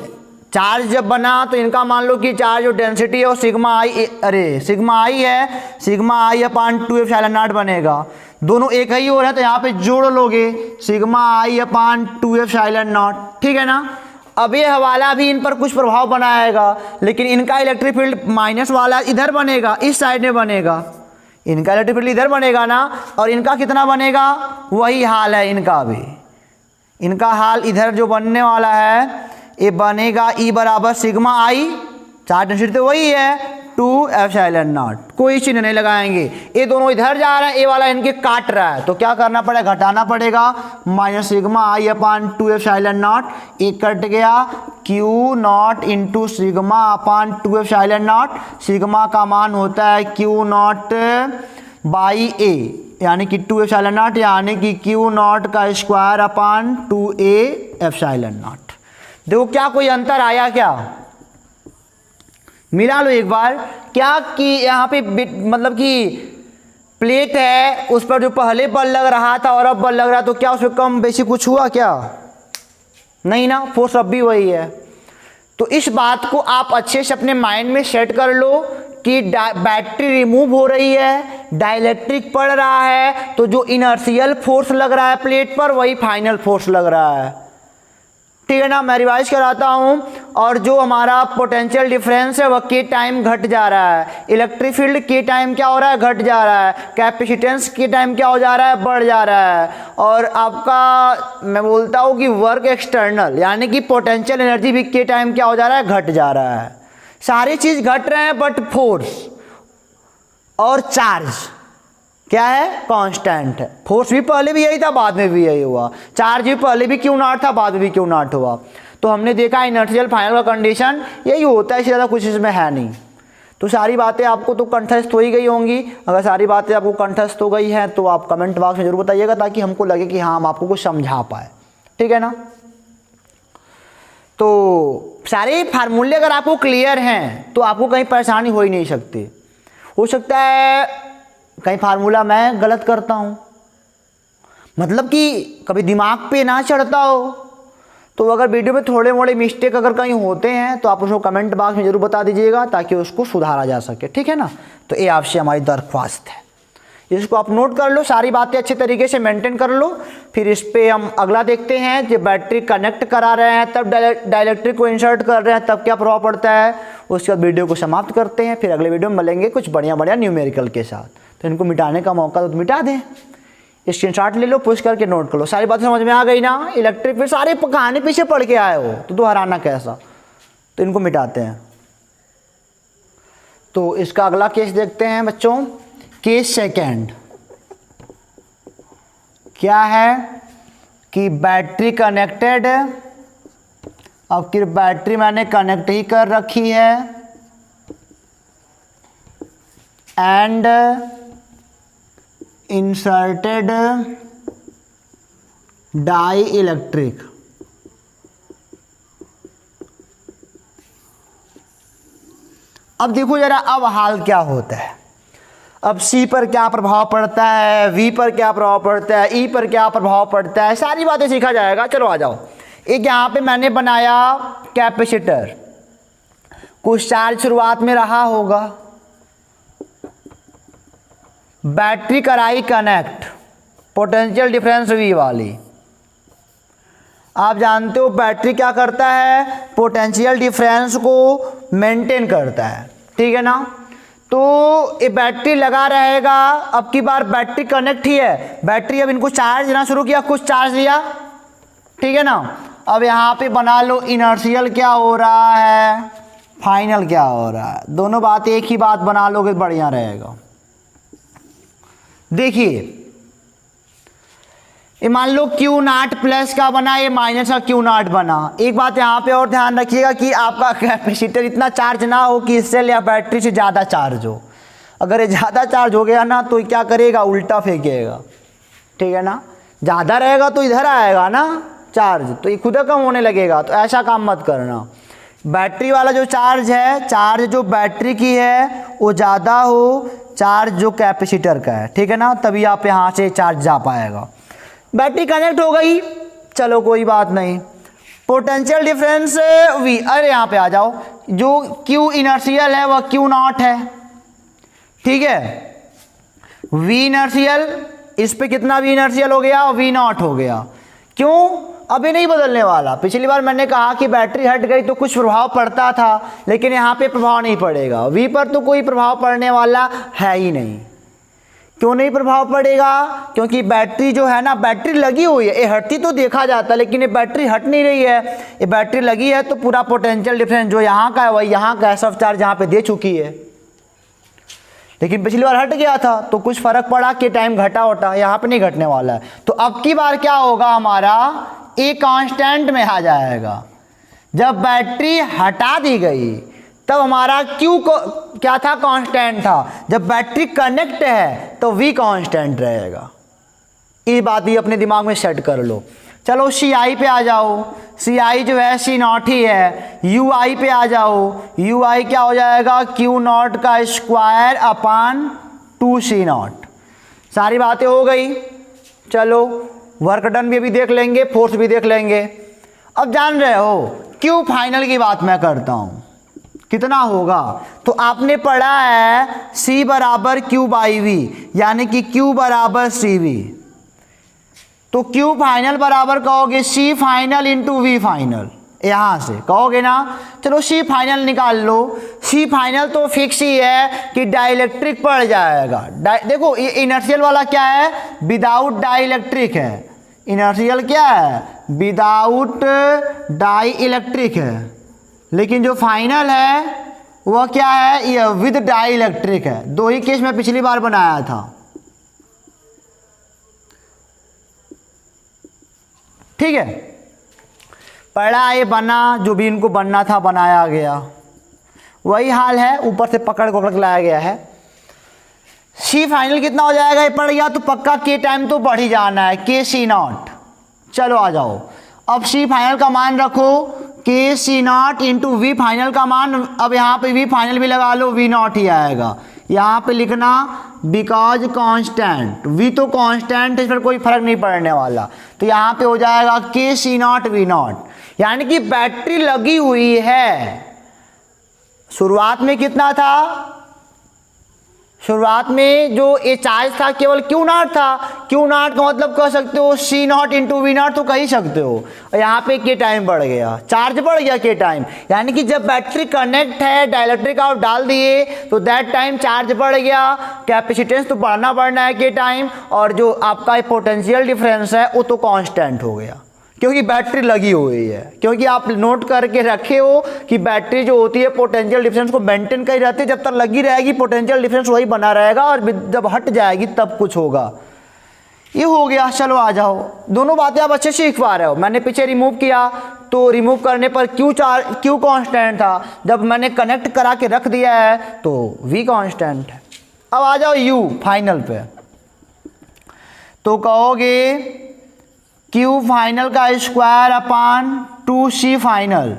चार्ज जब बना तो इनका मान लो कि चार्ज और डेंसिटी है और सिग्मा आई, अरे सिग्मा आई है, sigma I upon 2 epsilon not बनेगा, दोनों एक ही हो रहा है तो यहाँ पे जोड़ लोगे sigma I upon 2 epsilon not, ठीक है ना। अब ये हवाला भी इन पर कुछ प्रभाव बनाएगा, लेकिन इनका इलेक्ट्रिक फील्ड माइनस वाला इधर बनेगा, इस साइड में बनेगा, इनका इलेक्ट्रिक फील्ड इधर बनेगा ना, और इनका कितना बनेगा, वही हाल है इनका भी, इनका हाल इधर जो बनने वाला है ये बनेगा ई बराबर सिग्मा आई, चार्ज डेंसिटी तो वही है 2 एप्सिलॉन नॉट, कोई चिन्ह नहीं लगाएंगे, ये दोनों इधर जा रहे हैं, ये वाला इनके काट रहा है, तो क्या करना पड़ेगा, घटाना पड़ेगा, minus sigma I upon 2 epsilon not, एक कट गया, Q not into sigma upon 2 epsilon not, sigma का मान होता है क्यू नॉट बाई ए, यानी कि 2 एप्सिलॉन नॉट, यानी कि क्यू नॉट का square upon 2a epsilon not. देखो क्या कोई अंतर आया, क्या मिला लो एक बार, क्या कि यहाँ पे मतलब कि प्लेट है, उस पर जो पहले बल लग रहा था और अब बल लग रहा है, तो क्या उसमें कम बेसी कुछ हुआ क्या, नहीं ना, फोर्स अब भी वही है। तो इस बात को आप अच्छे से अपने माइंड में सेट कर लो कि बैटरी रिमूव हो रही है, डाइलेक्ट्रिक पड़ रहा है, तो जो इनर्शियल फोर्स लग रहा है प्लेट पर वही फाइनल फोर्स लग रहा है, ठीक है ना। मैं रिवाइज कराता हूं, और जो हमारा पोटेंशियल डिफरेंस है वह के टाइम घट जा रहा है, इलेक्ट्रिक फील्ड के टाइम क्या हो रहा है, घट जा रहा है, कैपेसिटेंस के टाइम क्या हो जा रहा है, बढ़ जा रहा है, और आपका मैं बोलता हूं कि वर्क एक्सटर्नल यानी कि पोटेंशियल एनर्जी भी के टाइम क्या हो जा रहा है, घट जा रहा है, सारी चीज घट रहे हैं, बट फोर्स और चार्ज क्या है, कांस्टेंट है। फोर्स भी पहले भी यही था, बाद में भी यही हुआ, चार्ज भी पहले भी क्यू नॉट था, बाद में भी क्यू नॉट हुआ। तो हमने देखा इनर्शियल फाइनल का कंडीशन यही होता है, इससे ज़्यादा कुछ इसमें है नहीं। तो सारी बातें आपको तो कंठस्थ हो ही गई होंगी, अगर सारी बातें आपको कंठस्थ हो गई हैं तो आप कमेंट बॉक्स में जरूर बताइएगा, ताकि हमको लगे कि हाँ हम आपको कुछ समझा पाए, ठीक है ना। तो सारे फार्मूले अगर आपको क्लियर हैं तो आपको कहीं परेशानी हो ही नहीं सकती। हो सकता है कहीं फार्मूला मैं गलत करता हूं, मतलब कि कभी दिमाग पे ना चढ़ता हो, तो अगर वीडियो में थोड़े मोड़े मिस्टेक अगर कहीं होते हैं तो आप उसको कमेंट बॉक्स में जरूर बता दीजिएगा, ताकि उसको सुधारा जा सके, ठीक है ना। तो ये आपसे हमारी दरख्वास्त है, इसको आप नोट कर लो, सारी बातें अच्छे तरीके से मेंटेन कर लो। फिर इस पर हम अगला देखते हैं, जब बैटरी कनेक्ट करा रहे हैं तब डाइलेक्ट्रिक को इंसर्ट कर रहे हैं तब क्या प्रभाव पड़ता है, उसके बाद वीडियो को समाप्त करते हैं। फिर अगले वीडियो में मिलेंगे कुछ बढ़िया बढ़िया न्यूमेरिकल के साथ। तो इनको मिटाने का मौका तो मिटा दें, स्क्रीनशॉट ले लो, पुश करके नोट कर लो। सारी बातें समझ में आ गई ना, इलेक्ट्रिक फिर सारे कहानी पीछे पढ़ के आए हो तो दोहराना कैसा, तो इनको मिटाते हैं। तो इसका अगला केस देखते हैं बच्चों, केस सेकेंड क्या है कि बैटरी कनेक्टेड, अब कि बैटरी मैंने कनेक्ट ही कर रखी है, एंड इंसर्टेड डाई इलेक्ट्रिक। अब देखो जरा, अब हाल क्या होता है, अब सी पर क्या प्रभाव पड़ता है, वी पर क्या प्रभाव पड़ता है, ई पर क्या प्रभाव पड़ता है, सारी बातें सीखा जाएगा। चलो आ जाओ, एक यहाँ पे मैंने बनाया कैपेसिटर, कुछ चार्ज शुरुआत में रहा होगा, बैटरी कराई कनेक्ट, पोटेंशियल डिफरेंस वी वाली। आप जानते हो बैटरी क्या करता है, पोटेंशियल डिफरेंस को मेंटेन करता है, ठीक है ना। तो ये बैटरी लगा रहेगा, अब की बार बैटरी कनेक्ट ही है, बैटरी अब इनको चार्ज देना शुरू किया, कुछ चार्ज दिया, ठीक है ना। अब यहाँ पे बना लो इनर्शियल क्या हो रहा है, फाइनल क्या हो रहा है, दोनों बात एक ही बात बना लोगे बढ़िया रहेगा। देखिए ये मान लो क्यू नाट प्लस का बना, ये माइनस का क्यू नाट बना। एक बात यहाँ पे और ध्यान रखिएगा कि आपका कैपेसिटर इतना चार्ज ना हो कि सेल या बैटरी से ज़्यादा चार्ज हो। अगर ये ज़्यादा चार्ज हो गया ना तो ये क्या करेगा, उल्टा फेंकेगा, ठीक है ना। ज़्यादा रहेगा तो इधर आएगा ना चार्ज, तो ये खुद कम होने लगेगा। तो ऐसा काम मत करना। बैटरी वाला जो चार्ज है, चार्ज जो बैटरी की है वो ज़्यादा हो चार्ज जो कैपेसिटर का है, ठीक है ना, तभी आप यहाँ से चार्ज जा पाएगा। बैटरी कनेक्ट हो गई, चलो कोई बात नहीं। पोटेंशियल डिफरेंस वी, अरे यहाँ पे आ जाओ, जो क्यू इनर्शियल है वह क्यू नॉट है, ठीक है। वी इनर्शियल, इस पे कितना वी इनर्शियल हो गया, वी नॉट हो गया। क्यों, अभी नहीं बदलने वाला। पिछली बार मैंने कहा कि बैटरी हट गई तो कुछ प्रभाव पड़ता था, लेकिन यहाँ पे प्रभाव नहीं पड़ेगा। वी पर तो कोई प्रभाव पड़ने वाला है ही नहीं। क्यों नहीं प्रभाव पड़ेगा, क्योंकि बैटरी जो है ना, बैटरी लगी हुई है। ये हटती तो देखा जाता, लेकिन ये बैटरी हट नहीं रही है। ये बैटरी लगी है तो पूरा पोटेंशियल डिफरेंस जो यहाँ का है वही यहाँ का है, सब चार्ज यहाँ पे दे चुकी है। लेकिन पिछली बार हट गया था तो कुछ फर्क पड़ा कि टाइम घटा होता, यहाँ पे नहीं घटने वाला है। तो अब की बार क्या होगा, हमारा ए कांस्टेंट में आ जाएगा। जब बैटरी हटा दी गई तब हमारा क्यू को क्या था, कांस्टेंट था। जब बैटरी कनेक्ट है तो वी कांस्टेंट रहेगा। ये बात ही अपने दिमाग में सेट कर लो। चलो सी आई पे आ जाओ। सी आई जो है सी नॉट ही है। यू आई पे आ जाओ। यू आई क्या हो जाएगा, क्यू नॉट का स्क्वायर अपान 2 C0। सारी बातें हो गई। चलो वर्क डन भी अभी देख लेंगे, फोर्स भी देख लेंगे। अब जान रहे हो क्यू फाइनल की बात मैं करता हूँ, कितना होगा। तो आपने पढ़ा है C बराबर Q बाई वी, यानी कि Q बराबर CV। तो Q फाइनल बराबर कहोगे C final into V final, यहाँ से कहोगे ना। चलो C फाइनल निकाल लो। C फाइनल तो फिक्स ही है कि डाइलेक्ट्रिक पड़ जाएगा। देखो ये इनर्शियल वाला क्या है, विदाउट डाइलेक्ट्रिक है। इनर्शियल क्या है, विदाउट डाई इलेक्ट्रिक है। लेकिन जो फाइनल है वह क्या है, यह विद डाई इलेक्ट्रिक है। दो ही केस में पिछली बार बनाया था, ठीक है। पढ़ा ये बना, जो भी इनको बनना था बनाया गया, वही हाल है। ऊपर से पकड़ पकड़ लाया गया है। सी फाइनल कितना हो जाएगा, ये पड़ गया तो पक्का के टाइम तो बढ़ ही जाना है, के C0। चलो आ जाओ, अब सी फाइनल का मान रखो के C0 इंटू वी फाइनल का मान। अब यहाँ पे वी फाइनल भी लगा लो, V0 ही आएगा। यहाँ पे लिखना बिकॉज कांस्टेंट, वी तो कांस्टेंट है, इस पर कोई फर्क नहीं पड़ने वाला। तो यहाँ पे हो जाएगा के C0 V0, यानी कि बैटरी लगी हुई है। शुरुआत में कितना था, शुरुआत में जो ये चार्ज था केवल Q0 था। Q0 का मतलब कह सकते हो C0 इंटू V0 तो कह ही सकते हो। और यहाँ पे के टाइम बढ़ गया, चार्ज बढ़ गया के टाइम, यानी कि जब बैटरी कनेक्ट है, डाइलेक्ट्रिक आप डाल दिए तो दैट टाइम चार्ज बढ़ गया। कैपेसिटेंस तो बढ़ना है के टाइम, और जो आपका पोटेंशियल डिफरेंस है वो तो कांस्टेंट हो गया, क्योंकि बैटरी लगी हुई है। क्योंकि आप नोट करके रखे हो कि बैटरी जो होती है पोटेंशियल डिफरेंस को मेंटेन कर रहती है। जब तक लगी रहेगी पोटेंशियल डिफरेंस वही बना रहेगा, और जब हट जाएगी तब कुछ होगा। ये हो गया। चलो आ जाओ, दोनों बातें आप अच्छे से सीख पा रहे हो। मैंने पीछे रिमूव किया तो रिमूव करने पर क्यू कांस्टेंट था, जब मैंने कनेक्ट करा के रख दिया है तो वी कांस्टेंट है। अब आ जाओ यू फाइनल पे, तो कहोगे Q फाइनल का स्क्वायर अपान 2C फाइनल।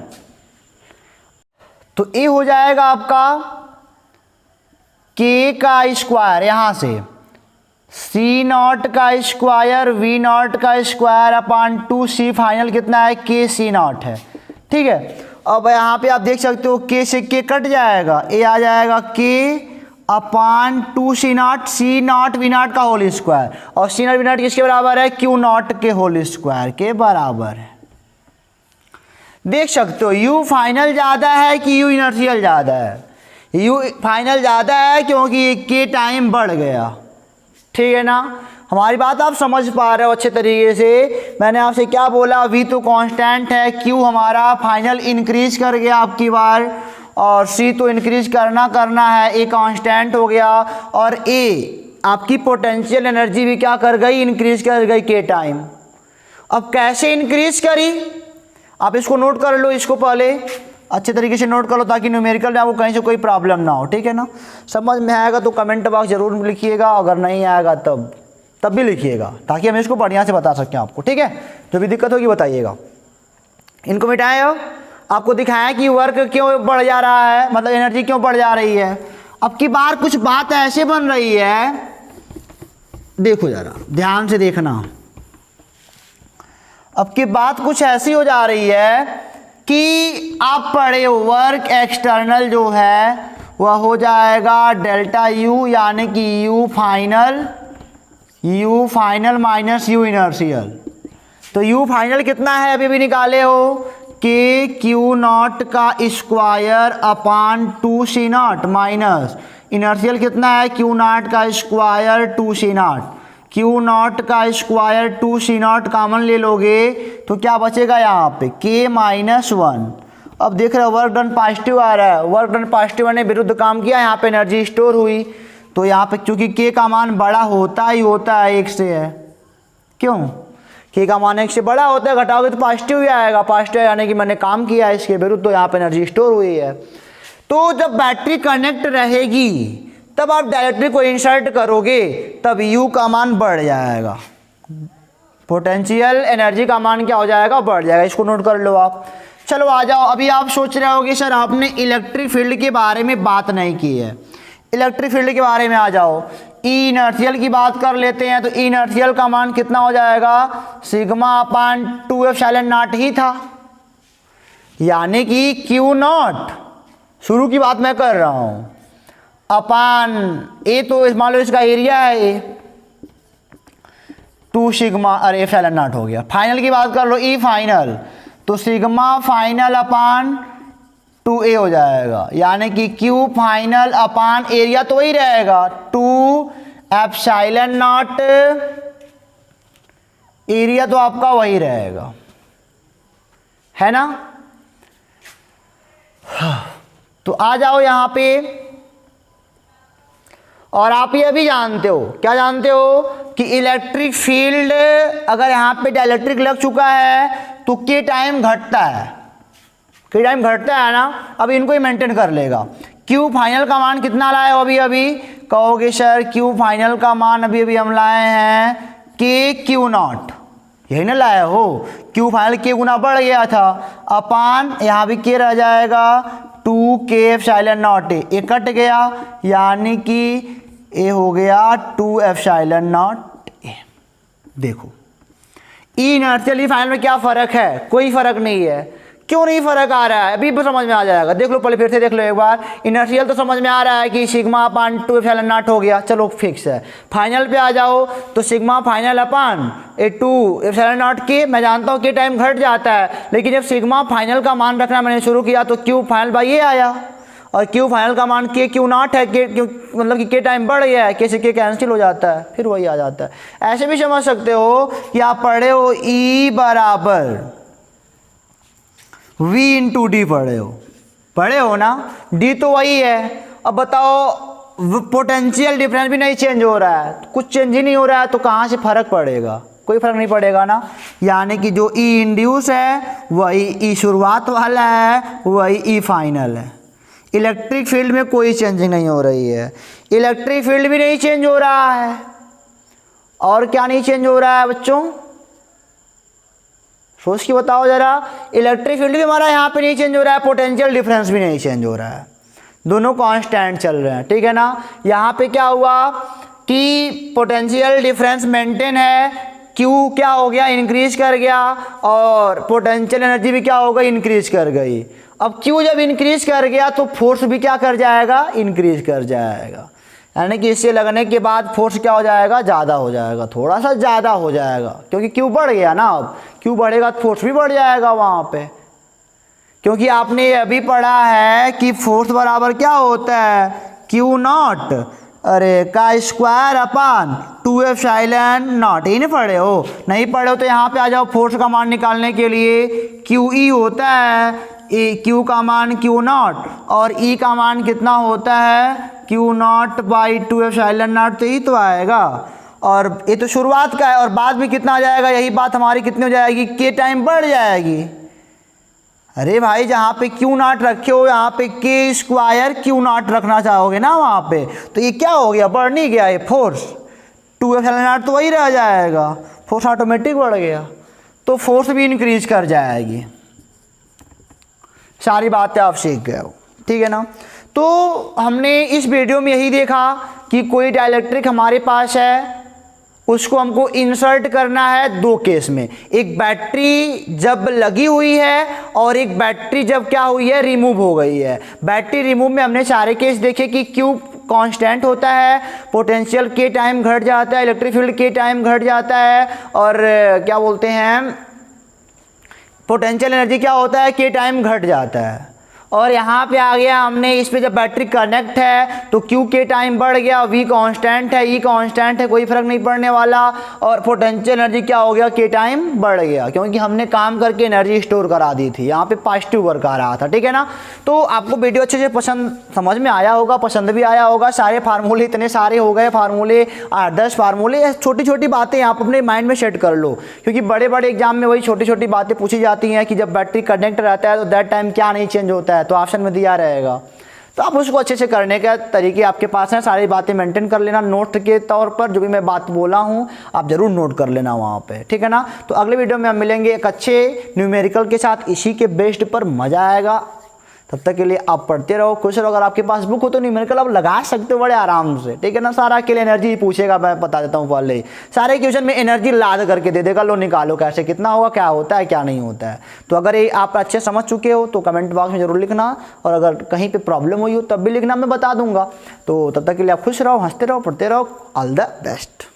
तो ये हो जाएगा आपका K का स्क्वायर, यहाँ से C0 का स्क्वायर V0 का स्क्वायर अपान 2C फाइनल कितना है, K C0 है, ठीक है। अब यहाँ पे आप देख सकते हो K से K कट जाएगा, ये आ जाएगा K अपान 2C0, C0 V0 का होल स्क्वायर, और C0 V0 किसके बराबर है, Q0 के होल स्क्वायर के बराबर है। देख सकते हो U फाइनल ज़्यादा है कि U इनर्शियल ज़्यादा है। U फाइनल ज़्यादा है क्योंकि के टाइम बढ़ गया, ठीक है ना। हमारी बात आप समझ पा रहे हो अच्छे तरीके से। मैंने आपसे क्या बोला, V तो कांस्टेंट है, Q हमारा फाइनल इंक्रीज कर गया आपकी बार, और C तो इंक्रीज करना है, A कांस्टेंट हो गया, और A आपकी पोटेंशियल एनर्जी भी क्या कर गई, इंक्रीज कर गई के टाइम। अब कैसे इंक्रीज करी, आप इसको नोट कर लो, इसको पहले अच्छे तरीके से नोट कर लो ताकि न्यूमेरिकल में आपको कहीं से कोई प्रॉब्लम ना हो, ठीक है ना। समझ में आएगा तो कमेंट बॉक्स जरूर लिखिएगा, अगर नहीं आएगा तब भी लिखिएगा ताकि हम इसको बढ़िया से बता सकें आपको, ठीक है। जो भी दिक्कत होगी बताइएगा। इनको मिटाए हो, आपको दिखाया कि वर्क क्यों बढ़ जा रहा है, मतलब एनर्जी क्यों बढ़ जा रही है। अब की बार कुछ बात ऐसे बन रही है, देखो जरा ध्यान से देखना। अब की बात कुछ ऐसी हो जा रही है कि आप पढ़े हो वर्क एक्सटर्नल जो है वह हो जाएगा डेल्टा यू, यानी कि you final minus you inertial. तो यू फाइनल कितना है अभी भी निकाले हो कि क्यू नॉट का स्क्वायर अपान 2c0 माइनस इनर्शियल कितना है, क्यू नॉट का स्क्वायर 2c0। क्यू नॉट का स्क्वायर 2c0 कॉमन ले लोगे तो क्या बचेगा यहाँ पे k माइनस 1। अब देख रहे हो वर्क डन पॉजिटिव आ रहा है, वर्क डन पॉजिटिव ने विरुद्ध काम किया, यहाँ पे एनर्जी स्टोर हुई। तो यहाँ पे क्योंकि k का मान बड़ा होता ही होता है एक से है, क्यों, k का मान एक से बड़ा होता है, घटाओगे तो पॉजिटिव ही आएगा, पॉजिटिव यानी कि मैंने काम किया है इसके विरुद्ध, तो यहाँ पे एनर्जी स्टोर हुई है। तो जब बैटरी कनेक्ट रहेगी तब आप डायरेक्टली को इंसर्ट करोगे तब U का मान बढ़ जाएगा, पोटेंशियल एनर्जी का मान क्या हो जाएगा, बढ़ जाएगा। इसको नोट कर लो आप। चलो आ जाओ, अभी आप सोच रहे होगे सर आपने इलेक्ट्रिक फील्ड के बारे में बात नहीं की है, इलेक्ट्रिक फील्ड के बारे में आ जाओ। ई इनर्शियल की बात कर लेते हैं, तो ई इनर्शियल का मान कितना हो जाएगा, सिग्मा अपान 2 एप्सिलॉन नॉट ही था, यानी कि क्यू नॉट, शुरू की बात मैं कर रहा हूं, अपान ए, तो मान लो इसका एरिया है ए, 2 सिग्मा, अरे एप्सिलॉन नॉट हो गया। फाइनल की बात कर लो ई फाइनल, तो सिग्मा फाइनल अपान 2a हो जाएगा, यानी कि क्यू फाइनल अपान एरिया तो वही रहेगा 2 एप्सिलॉन नॉट, एरिया तो आपका वही रहेगा, है ना। तो आ जाओ यहाँ पे, और आप ये भी जानते हो, क्या जानते हो कि इलेक्ट्रिक फील्ड अगर यहाँ पे डाइलेक्ट्रिक लग चुका है तो के टाइम घटता है, के टाइम घटता है ना। अभी इनको ही मेंटेन कर लेगा। क्यू फाइनल का मान कितना लाए हो अभी कहोगे सर क्यू फाइनल का मान अभी हम लाए हैं के क्यू नॉट, यही ना लाए हो, क्यू फाइनल के गुना बढ़ गया था, अपान यहाँ भी के रह जाएगा 2k epsilon not, A cut गया, यानी कि ए हो गया 2 एप्सिलॉन नॉट ए। देखो ई इनर्शियल ई फाइनल में क्या फ़र्क है, कोई फ़र्क नहीं है। क्यों नहीं फ़र्क आ रहा है, अभी भी समझ में आ जाएगा। देख लो पहले फिर से देख लो एक बार। इनर्शियल तो समझ में आ रहा है कि सिग्मा अपान 2 एप्सिलॉन नॉट हो गया, चलो फिक्स है। फाइनल पे आ जाओ तो sigma final upon 2 epsilon not के, मैं जानता हूँ कि टाइम घट जाता है, लेकिन जब सिग्मा फाइनल का मान रखना मैंने शुरू किया तो क्यू फाइनल बाई ये आया, और क्यू फाइनल का मान के क्यू नॉट है, के क्यू मतलब कि के टाइम बढ़ गया है, के से के कैंसिल हो जाता है, फिर वही आ जाता है। ऐसे भी समझ सकते हो कि आप पढ़े हो ई बराबर V इंटू डी, पढ़े हो ना, डी तो वही है। अब बताओ पोटेंशियल डिफरेंस भी नहीं चेंज हो रहा है, कुछ चेंज ही नहीं हो रहा है, तो कहाँ से फर्क पड़ेगा, कोई फर्क नहीं पड़ेगा ना। यानी कि जो ई इंड्यूस है वही ई शुरुआत वाला है, वही ई फाइनल है। इलेक्ट्रिक फील्ड में कोई चेंजिंग नहीं हो रही है, इलेक्ट्रिक फील्ड भी नहीं चेंज हो रहा है। और क्या नहीं चेंज हो रहा है बच्चों, सोच के बताओ जरा। इलेक्ट्रिक फील्ड भी हमारा यहाँ पे नहीं चेंज हो रहा है, पोटेंशियल डिफरेंस भी नहीं चेंज हो रहा है, दोनों कांस्टेंट चल रहे हैं, ठीक है ना। यहाँ पे क्या हुआ कि पोटेंशियल डिफरेंस मेंटेन है, क्यू क्या हो गया, इंक्रीज कर गया, और पोटेंशियल एनर्जी भी क्या हो गई, इंक्रीज कर गई। अब क्यू जब इंक्रीज कर गया तो फोर्स भी क्या कर जाएगा, इंक्रीज कर जाएगा, यानी कि इससे लगने के बाद फोर्स क्या हो जाएगा, ज़्यादा हो जाएगा, थोड़ा सा ज़्यादा हो जाएगा, क्योंकि क्यू बढ़ गया ना। अब क्यू बढ़ेगा तो फोर्स भी बढ़ जाएगा वहाँ पे, क्योंकि आपने ये अभी पढ़ा है कि फोर्स बराबर क्या होता है, क्यू नॉट अरे का स्क्वायर अपान 2 एप्सिलॉन नॉट। ये नहीं पढ़े हो, नहीं पढ़े हो तो यहाँ पे आ जाओ। फोर्स का मान निकालने के लिए क्यू ई होता है क्यू का मान क्यू नॉट और ई का मान कितना होता है Q not by 2 epsilon not, तो यही तो आएगा। और ये तो शुरुआत का है और बाद में कितना आ जाएगा, यही बात हमारी कितनी हो जाएगी, के टाइम बढ़ जाएगी। अरे भाई जहाँ पे क्यू नॉट रखे हो यहाँ पे के स्क्वायर क्यू नॉट रखना चाहोगे ना वहाँ पे, तो ये क्या हो गया, बढ़ नहीं गया, ये फोर्स 2 एप्सिलॉन नॉट तो वही रह जाएगा, फोर्स ऑटोमेटिक बढ़ गया, तो फोर्स भी इंक्रीज कर जाएगी। सारी बातें आप सीख गए हो, ठीक है ना। तो हमने इस वीडियो में यही देखा कि कोई डाइलेक्ट्रिक हमारे पास है, उसको हमको इंसर्ट करना है दो केस में, एक बैटरी जब लगी हुई है और एक बैटरी जब क्या हुई है, रिमूव हो गई है। बैटरी रिमूव में हमने सारे केस देखे कि क्यू कांस्टेंट होता है, पोटेंशियल के टाइम घट जाता है, इलेक्ट्रिक फील्ड के टाइम घट जाता है, और क्या बोलते हैं पोटेंशियल एनर्जी क्या होता है, के टाइम घट जाता है। और यहाँ पे आ गया हमने इस पे जब बैटरी कनेक्ट है तो क्यू के टाइम बढ़ गया, वी कांस्टेंट है, ई कांस्टेंट है, कोई फर्क नहीं पड़ने वाला, और पोटेंशियल एनर्जी क्या हो गया, के टाइम बढ़ गया, क्योंकि हमने काम करके एनर्जी स्टोर करा दी थी, यहाँ पे पॉजिटिव वर्क आ रहा था, ठीक है ना। तो आपको वीडियो अच्छे से पसंद समझ में आया होगा, पसंद भी आया होगा। सारे फार्मूले इतने सारे हो गए, फार्मूले 8-10 फार्मूले, छोटी छोटी बातें आप अपने माइंड में सेट कर लो, क्योंकि बड़े बड़े एग्जाम में वही छोटी छोटी बातें पूछी जाती हैं कि जब बैटरी कनेक्ट रहता है तो दैट टाइम क्या नहीं चेंज होता है, तो ऑप्शन में दिया रहेगा, तो आप उसको अच्छे से करने का तरीके आपके पास हैं। सारी बातें मेंटेन कर लेना नोट के तौर पर, जो भी मैं बात बोला हूं आप जरूर नोट कर लेना वहां पे, ठीक है ना। तो अगले वीडियो में हम मिलेंगे एक अच्छे न्यूमेरिकल के साथ, इसी के बेस्ड पर मजा आएगा। तब तक के लिए आप पढ़ते रहो, खुश रहो। अगर आपके पास बुक हो तो न्यूमेरिकल आप लगा सकते हो बड़े आराम से, ठीक है ना। सारा के लिए एनर्जी पूछेगा, मैं बता देता हूँ पहले ही, सारे क्वेश्चन में एनर्जी लाद करके दे देगा, लो निकालो कैसे कितना होगा, क्या होता है क्या नहीं होता है। तो अगर ये आप अच्छे समझ चुके हो तो कमेंट बॉक्स में जरूर लिखना, और अगर कहीं पर प्रॉब्लम हुई हो तब भी लिखना, मैं बता दूंगा। तो तब तक के लिए आप खुश रहो, हंसते रहो, पढ़ते रहो। All the best.